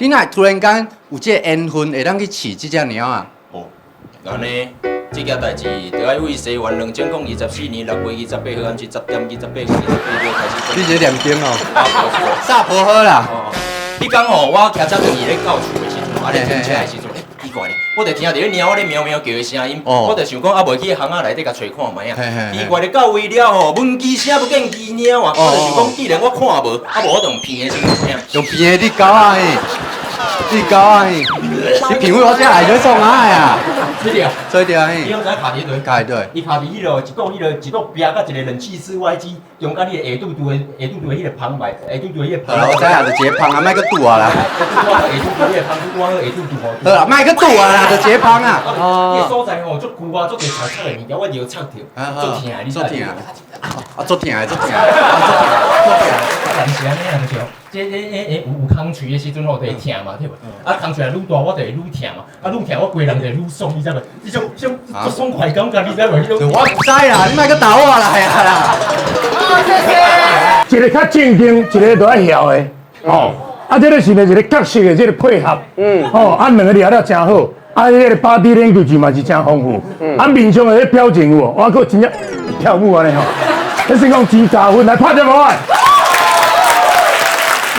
你若突然间有这个缘分，会当去饲这只猫啊？哦，安尼，这件代志就要为西元2024年6月28号暗时10点28分28秒开始。你这念经哦，煞婆好啦。哦，迄天吼，我骑车回去咧到厝的时阵，啊咧停车的时阵，奇怪咧，我就听到咧猫咧喵喵叫的声音，我就想讲啊，袂去巷仔内底甲找看觅啊。奇怪咧，到位了吼，闻鸡声不见鸡鸟啊，我就想讲，既然我看无，啊无我就用鼻的先听。用鼻的你狗啊嘿！你狗啊嘿！你品味我这爱在创啥呀？这条，做掉嘿你。用在卡伫对？卡对。伊卡伫迄落一个壁甲一个冷气室外机，中间迄个下肚的迄个旁白，下肚迄个旁。我知影，就一个芳啊，莫去拄啊啦。下肚迄个旁，拄啊下肚吼。好啦，莫去拄啊啦，就一个芳啊。迄个所在吼，足久啊，足侪炒的物件，我就炒着，足疼，你足疼。啊，足疼的，足疼。但是安尼啊，就是这有空喙的时阵吼，就会疼嘛，对无？啊，空喙愈大，我就会愈疼嘛，啊，愈疼我规人就愈爽，你知无？这种足爽快感觉，你知无？我唔知啦，你莫去打我啦，系啊啦。一个较正经，一个就爱晓的，哦，啊，这个是呢一个角色的这个配合，哦，啊，两个聊了真好，啊，这个body language嘛是真丰富，啊，面上的迄表情有无，我佫真正跳舞安尼吼，迄是讲真加分，来拍者无啊！